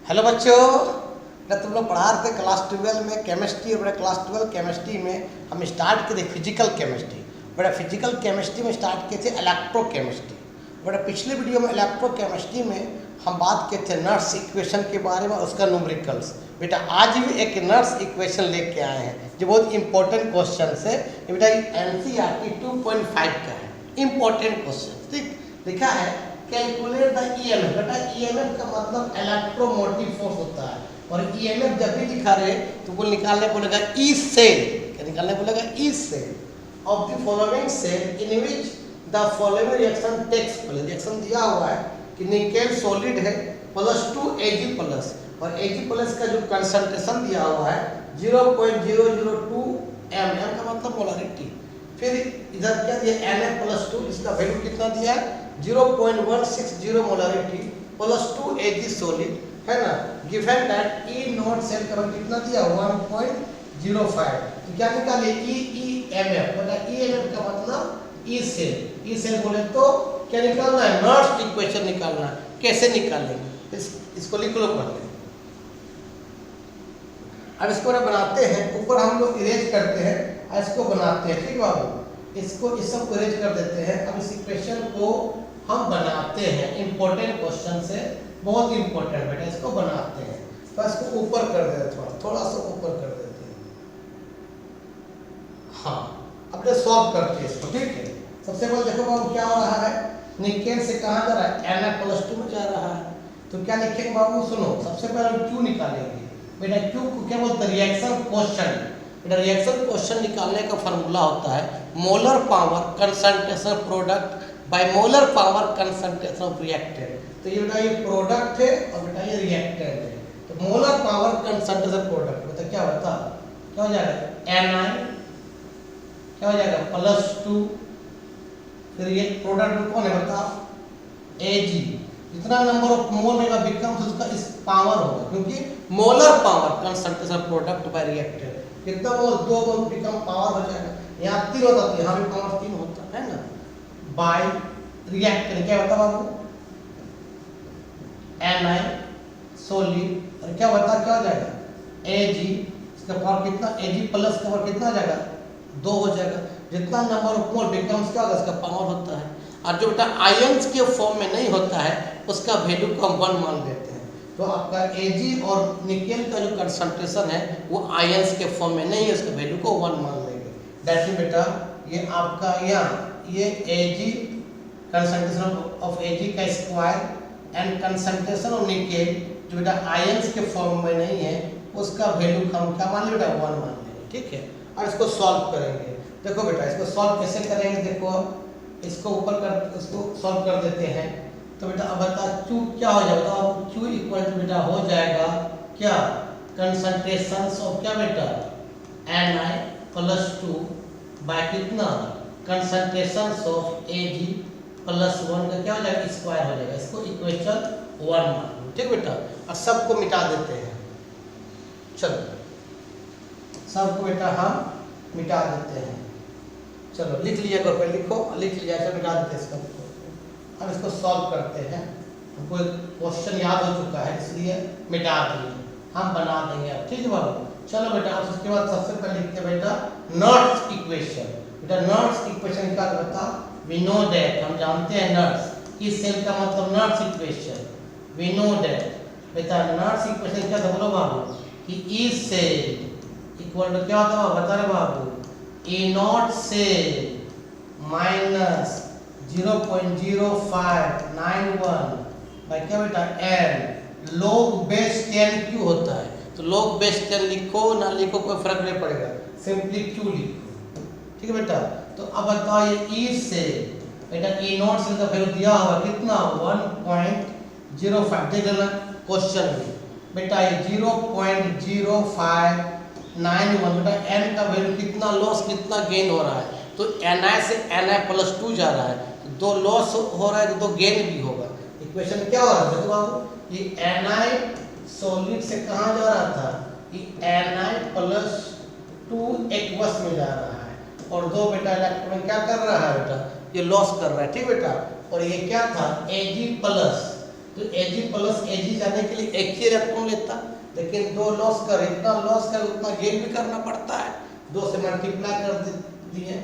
Hello बच्चों, तुम लोग पढ़ा रहे थे क्लास 12 में केमिस्ट्री। और क्लास 12 केमिस्ट्री में हम स्टार्ट किए थे फिजिकल केमिस्ट्री। फिजिकल केमिस्ट्री में स्टार्ट किए थे इलेक्ट्रोकेमिस्ट्री। पिछले वीडियो में इलेक्ट्रोकेमिस्ट्री में हम बात किए थे नर्स इक्वेशन के बारे में, उसका न्यूमेरिकल्स। बेटा आज भी एक नर्स इक्वेशन लेके आए हैं जो बहुत इंपॉर्टेंट क्वेश्चन है। बेटा NCERT 2.5 का है, इंपॉर्टेंट क्वेश्चन। ठीक लिखा है कैलकुलेट द EMF। बेटा EMF का मतलब इलेक्ट्रोमोटिव फोर्स होता है, और EMF जब भी लिखा रहे तो वो निकालने बोलेगा ई सेल। क्या निकालने बोलेगा? E cell of the following cell in which the following reaction takes place. Reaction दिया हुआ है कि निकेल सॉलिड है +2 Ag+, और Ag+ का जो कंसंट्रेशन दिया हुआ है 0.002 mm का मतलब मोलरिटी। फिर इधर क्या दिया Na+2, इसका वैल्यू कितना दिया है 0.160 मोलरिटी +2 Ag सॉलिड, है ना। गिवन दैट E0 सेल का कितना दिया 1.05। तो क्या निकाले EMF। मतलब EMF का मतलब ई सेल। ई सेल बोले तो क्या निकालना है? नर्स इक्वेशन निकालना है। कैसे निकालेंगे? इसको लिख लो पहले। अब इसको बनाते हैं, ऊपर हम लोग इरेज करते हैं और इसको बनाते हैं। ठीक बाबू, इसको इस सब इरेज कर देते हैं। अब इस इक्वेशन को हम बनाते हैं, इंपॉर्टेंट क्वेश्चन से, बहुत इंपॉर्टेंट बेटा। इसको बनाते हैं तो इसको ऊपर कर देते हैं, थोड़ा सा ऊपर कर देते हैं। हाँ, अब सॉल्व करते हैं इसको। ठीक है, सबसे पहले देखो बाबू क्या हो रहा है। निकेल से कहाँ जा रहा है? Na+2 में जा रहा है। तो क्या लिखेंगे बाबू? सुनो, सबसे पहले Q निकालेंगे। बेटा Q को क्या बोलते हैं? Reaction question. बेटा रिएक्शन क्वेश्चन निकालने का फॉर्मूला होता है molar power concentration product by molar power concentration of reactant. तो ये बेटा ये प्रोडक्ट है और बेटा ये रिएक्टेंट है। तो मोलर पावर कंसंट्रेशन प्रोडक्ट बेटा क्या होता है? क्या हो जाएगा? Na क्या हो जाएगा? +2। फिर ये प्रोडक्ट कौन है बताओ? Ag। जितना नंबर ऑफ मोल रहेगा बिकम्स उसका इस पावर होगा, क्योंकि molar power concentration product bye reactant. कितना मोल? 2 मोल बिकम पावर हो जाएगा। यहाँ 3 होता है, यहाँ भी पावर 3 होता है ना। बाय रिएक्टेंट क्या होता है बाबू? Na सॉलिड, और क्या होता है? क्या हो जाएगा? Ag। इसका पावर कितना? Ag+ का पावर कितना हो जाएगा? 2 हो जाएगा। जितना नंबर ऑफ मोल बिकम्स क्या होगा? इसका पावर होता है। और जो बेटा आयंस के फॉर्म में नहीं होता है उसका वैल्यू को हम 1 मान लेते हैं। तो आपका Ag और निकेल का जो कंसंट्रेशन है वो आयंस के फॉर्म में नहीं है, उसका वैल्यू को 1 मान लेंगे। दैट मीन बेटा ये आपका ये Ag कंसंट्रेशन ऑफ Ag का square and concentration of nickel जो बेटा आयंस के फॉर्म में नहीं है उसका वैल्यू हम क्या मान लेंगे? 1 मान लेंगे। ठीक है, और इसको सॉल्व करेंगे। देखो बेटा इसको सॉल्व कैसे करेंगे? देखो इसको ऊपर कर, इसको सॉल्व कर देते हैं। तो बेटा अब बता Q क्या हो जाएगा? अब Q इक्वल टू बेटा हो जाएगा क्या? कंसंट्रेशंस ऑफ क्या बेटा? Na+2 बाय कितना? कंसंट्रेशंस ऑफ Ag+1 का क्या हो जाएगा? स्क्वायर हो जाएगा। इसको इक्वेशन 1 मान लो। ठीक बेटा, और सबको मिटा देते हैं। चलो सबको बेटा हम मिटा देते हैं। चलो लिख लिया करो, पहले लिखो, लिख लिया, चलो मिटा देते हैं इसको। हम इसको सॉल्व करते हैं। हमको क्वेश्चन याद हो चुका है इसलिए मिटा दिए, हम बना देंगे अब। ठीक है बाबू, चलो बेटा अब उसके बाद सबसे पहले लिखते हैं बेटा नर्स इक्वेशन। बेटा नर्स इक्वेशन क्या बता? वी नो दैट, हम जानते हैं नर्स। इस सेल का मतलब Nernst equation. We know that बेटा नर्स इक्वेशन क्या था बोलो बाबू? कि ई सेल इक्वल टू क्या होता है बता रहे बाबू? E0 से -0.0591 बाय क्या बेटा? n log बेस 10 Q होता है। तो log बेस 10 लिखो ना लिखो कोई फर्क नहीं पड़ेगा, सिंपली Q लिखो। ठीक है बेटा, तो अब बताओ ये E से बेटा E0 से का वैल्यू दिया हुआ कितना? 1.05। देख लेना क्वेश्चन में बेटा ये 0.0591 बेटा n का वैल्यू कितना लॉस कितना गेन हो रहा है? तो Na से Na+2 जा रहा है, तो 2 लॉस हो रहा है तो 2 गेन भी होगा। इक्वेशन क्या हो रहा है देखो बाबू? ये Na सॉलिड से कहाँ जा रहा था? ये Na+2 एक्वस में जा रहा है, और 2 बेटा इलेक्ट्रॉन क्या कर रहा है बेटा? ये लॉस कर रहा है। ठीक बेटा, और ये क्या था? Ag+। तो Ag प्लस Ag जाने के लिए एक ही इलेक्ट्रॉन लेता, लेकिन 2 लॉस कर, इतना लॉस कर उतना गेन भी करना पड़ता है। 2 से मल्टीप्लाई कर दिए,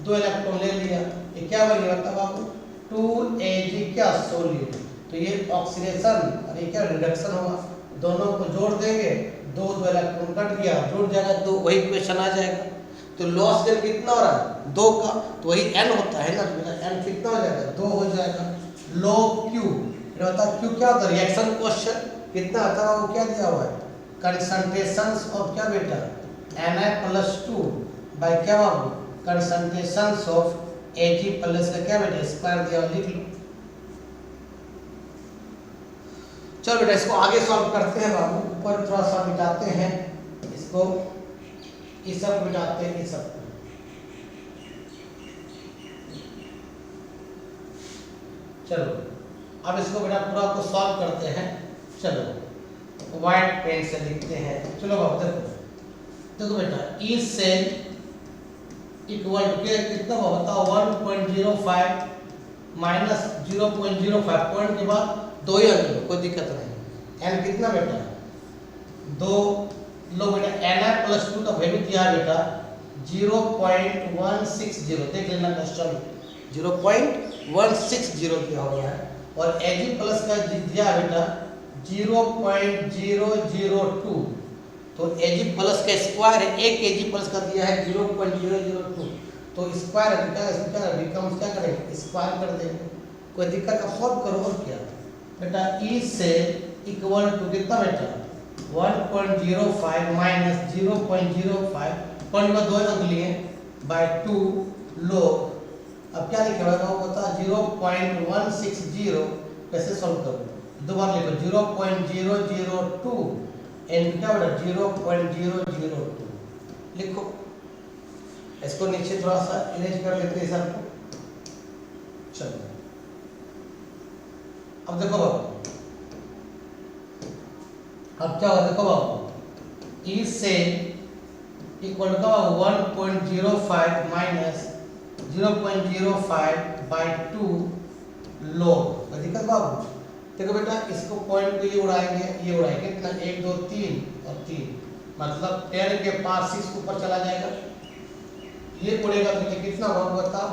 2 इलेक्ट्रॉन ले लिया, ये क्या बनेगा तब आपको 2Ag क्या सोल्यूट, तो ये ऑक्सीडेशन और ये क्या रिडक्शन होगा, दोनों को जोड़ देंगे, 2 इलेक्ट्रॉन कट गया, जुड़ जाएगा, तो वही क्वेश्चन आ जाएगा। तो लॉस गेन कितना हो रहा है 2 का, तो वही n होता है ना, n कितना हो जाएगा 2 हो जाएगा। log Q बता Q क्या होता है, रिएक्शन क्वेश्चन कितना आता है, वो क्या दिया हुआ है कंसंट्रेशंस ऑफ क्या बेटा Na+2 बाय क्या बाबू कंसंट्रेशंस ऑफ Ag प्लस का क्या बेटा स्क्वायर दिया हुआ, लिख लो। चलो बेटा इसको आगे सॉल्व करते हैं बाबू, ऊपर थोड़ा सा मिटाते हैं इसको, ये सब मिटाते हैं, ये सब चलो अब इसको बेटा पूरा को सॉल्व करते हैं। चलो व्हाइट पेन से लिखते हैं, चलो बाबू देखो बेटा ई से इक्वल टू कितना बताओ 1.05 माइनस 0.05 पॉइंट के बाद 2 ही अंक, कोई दिक्कत नहीं। n कितना बेटा 2 लो बेटा Na+2 का वैल्यू दिया है बेटा 0.160, देख लेना क्वेश्चन 0.160 दिया हुआ है, और Ag प्लस का दिया है बेटा 0.002, तो Ag प्लस का स्क्वायर है, एक Ag प्लस का दिया है 0.002, तो स्क्वायर क्या बिकम्स क्या करेंगे स्क्वायर कर देंगे, कोई दिक्कत का सॉल्व करो और क्या बेटा E से इक्वल टू कितना बेटा 1.05 माइनस 0.05 पॉइंट में 2 अंक लिए बाय 2 log, अब क्या लिखा हुआ है बता 0.160, कैसे सॉल्व करो, दो बार लिखो 0.002 एंड क्या बेटा 0.002 लिखो, इसको नीचे थोड़ा सा इरेज कर लेते हैं सबको। चलो अब देखो बाबू, अब क्या होगा देखो बाबू ई से equal to 1.05 minus 0.05 by 2 log, दिक्कत बाबू देखो बेटा इसको पॉइंट पे ये उड़ाएंगे, ये उड़ाएंगे कितना 1 2 3 और 3, मतलब 10 के पास 6 ऊपर चला जाएगा, ये उड़ेगा तो कितना होगा बताओ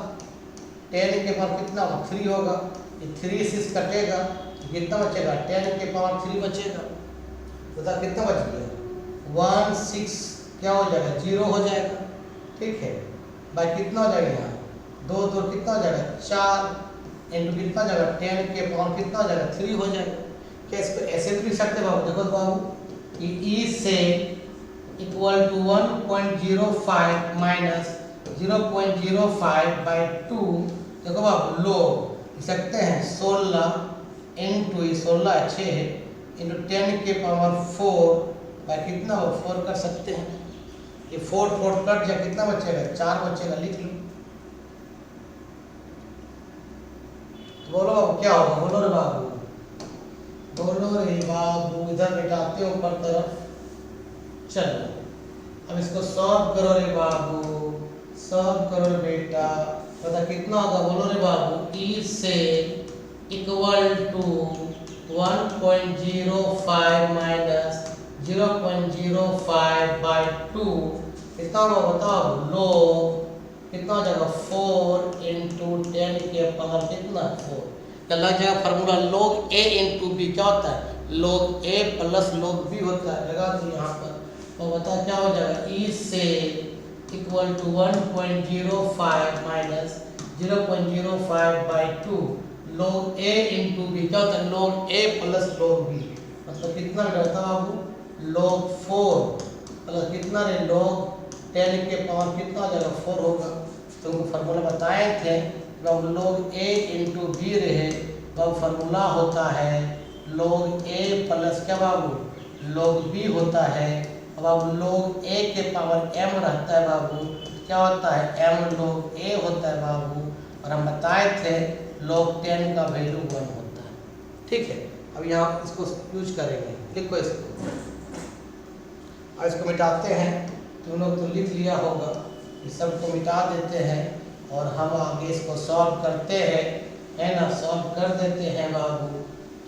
10 के पावर कितना होगा 3 होगा, ये 3 6 कटेगा तो कितना बचेगा 10 के पावर 3 बचेगा, बता कितना बच गया 1 6 क्या हो जाएगा 0 हो जाएगा, ठीक है भाई कितना हो जाएगा यहाँ 2 2 कितना हो जाएगा 4 इंटू कितना हो जाएगा 10 के पावर कितना हो जाएगा 3 हो जाएगा। क्या इसको ऐसे भी लिख सकते बाबू, देखो बाबू कि ई से इक्वल टू 1.05 माइनस 0.05 बाय 2, देखो बाबू log लिख सकते हैं 16 इंटू 16 6 इंटू 10 के पावर 4 बाय कितना हो 4 कर सकते हैं, ये 4 4 कट जाए कितना बचेगा 4 बचेगा, लिख लो। तो बोलो अब क्या होगा, बोलो रे बाबू, बोलो रे बाबू, इधर मिटाते हो ऊपर तरफ। चलो अब इसको सॉल्व करो रे बाबू, सॉल्व करो रे बेटा, पता कितना होगा बोलो रे बाबू ई से इक्वल टू 1.05 माइनस 0.05 बाय 2 कितना होगा बताओ log कितना हो जाएगा 4 इंटू 10 के पावर कितना 4, क्या लग जाएगा formula log a into B क्या होता है log a plus log b होता है, लगा दो यहाँ पर, तो बता क्या हो जाएगा ई से equal to 1.05 minus 0.05 by 2 log a into B क्या होता है log a plus log b, मतलब कितना रहता है बाबू log 4 प्लस कितना रे log 10 के पावर कितना आ जाएगा 4 होगा, तुमको फार्मूला बताए थे जब log a इंटू बी रहे तब फार्मूला होता है log a प्लस क्या बाबू log b होता है, अब अब log a के पावर m रहता है बाबू, क्या होता है m log a होता है बाबू, और हम बताए थे log 10 का वैल्यू 1 होता है, ठीक है। अब यहाँ इसको यूज करेंगे, लिखो इसको, और इसको मिटाते हैं, तुम लोग तो लिख लिया होगा, इस सब को मिटा देते हैं और हम आगे इसको सॉल्व करते हैं, है ना, सॉल्व कर देते हैं बाबू।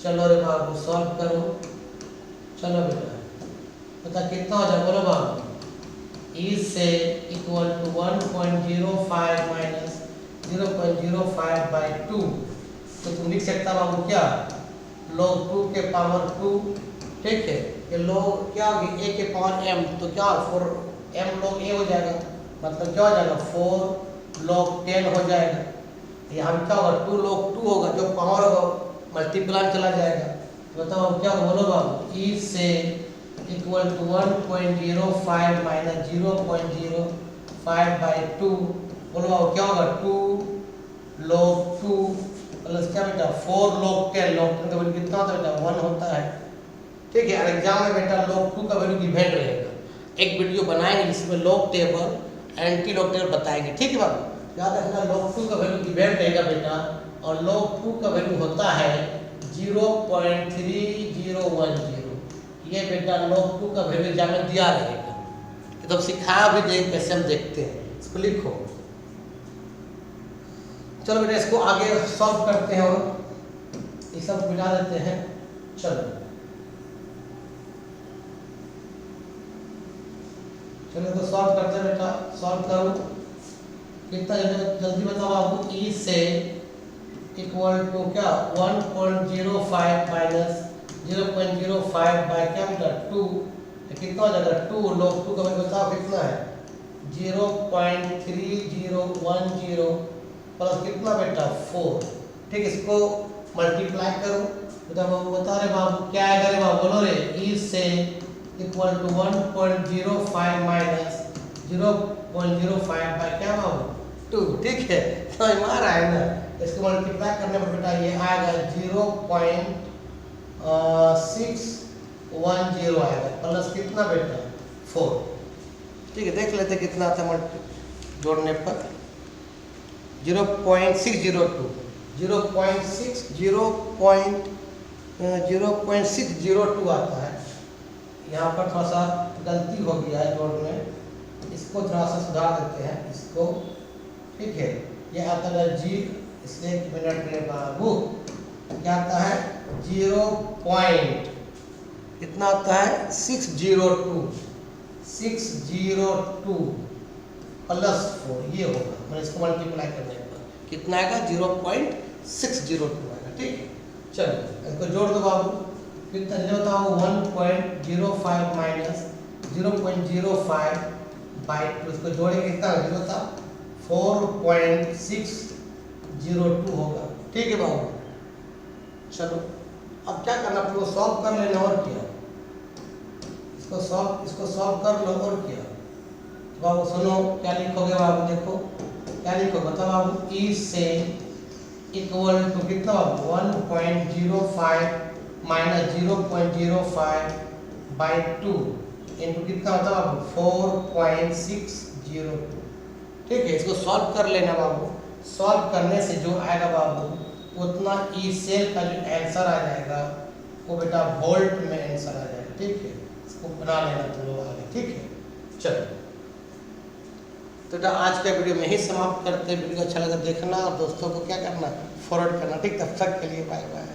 चलो रे बाबू सॉल्व करो। चलो बेटा बता कितना हो जाए, बोलो बाबू। ई से इक्वल टू 1.05 माइनस 0.05/2, तो तुम लिख सकता बाबू क्या, log 2 के पावर 2, ठीक है। ये log क्या होगी, a के पावर m, तो क्या 4 m log a हो जाएगा, मतलब क्या हो जाएगा 4 log 10 हो जाएगा। यहाँ क्या होगा 2 log 2 होगा, जो पावर होगा मल्टीप्लाई चला जाएगा। बताओ क्या बोलो बाबू। ई से इक्वल टू 1.05 माइनस 0.05/2, बोलो बाबू क्या होगा 2 log 2 प्लस क्या बेटा 4 log 10। log 10 का वैल्यू कितना होता है बेटा 1 होता है, ठीक है। और एग्जाम में बेटा log 2 का वैल्यू गिवन रहेगा, एक वीडियो बनाएंगे जिसमें log table anti log table बताएंगे, ठीक है बाबू। याद रखना log 2 का वैल्यू गिवन रहेगा बेटा, और log 2 का वैल्यू होता है 0.3010। ये बेटा log 2 का वैल्यू एग्जाम में दिया रहेगा, ये तो सिखाया भी देंगे, कैसे हम देखते हैं, इसको लिखो। चलो बेटा इसको आगे सॉल्व करते हैं और ये सब मिला देते हैं। चलो चलो तो सॉल्व करते हैं बेटा, सॉल्व करो। कितना जल्दी बताओ बाबू। ई से इक्वल टू क्या 1.05 माइनस 0.05 बाय क्या बेटा 2, कितना हो जाएगा 2 log 2 का वैल्यू बताओ कितना है 0.3010 प्लस कितना बेटा 4, ठीक। इसको मल्टीप्लाई करो बेटा, बाबू बता रहे बाबू क्या आएगा रे बाबू, बोलो रे। ई से इक्वल टू 1.05 माइनस 0.05 बाय क्या बाबू 2, ठीक है। समझ में आ रहा है ना। इसको मल्टीप्लाई करने पर बेटा ये आएगा 0.610 आएगा, प्लस कितना बेटा 4, ठीक है। देख लेते कितना आता है जोड़ने पर 0.602 आता है। यहाँ पर थोड़ा सा गलती हो गया है जोड़ने, इसको थोड़ा सा सुधार देते हैं इसको, ठीक है। ये आता है जी, इसलिए 1 मिनट में बाबू क्या आता है 0. कितना आता है 602 प्लस 4, ये होगा। मैं इसको मल्टीप्लाई करने पर कितना आएगा 0.602 आएगा, ठीक है। चलो इसको जोड़ दो बाबू, कितना बताओ 1.05 माइनस 0.05/2, इसको जोड़े कितना होता 4.602 होगा, ठीक है बाबू। चलो अब क्या करना, आपको सॉल्व कर लेना और क्या, इसको सॉल्व कर लो और क्या। तो बाबू सुनो क्या लिखोगे बाबू, देखो क्या लिखो बताओ बाबू। ई से इक्वल टू कितना बाबू 1.05 माइनस 0.05/2 इनटू कितना होता है बाबू 4.602, ठीक है। इसको सॉल्व कर लेना बाबू, सॉल्व करने से जो आएगा बाबू उतना ई सेल का जो आंसर आ जाएगा वो बेटा वोल्ट में आंसर आ जाएगा, ठीक है। इसको बना लेना तुम लोग आगे, ठीक है। चलो तो आज का वीडियो में ही समाप्त करते हैं। वीडियो अच्छा लगा देखना और दोस्तों को क्या करना फॉरवर्ड करना, ठीक। तब तक के लिए बाय बाय।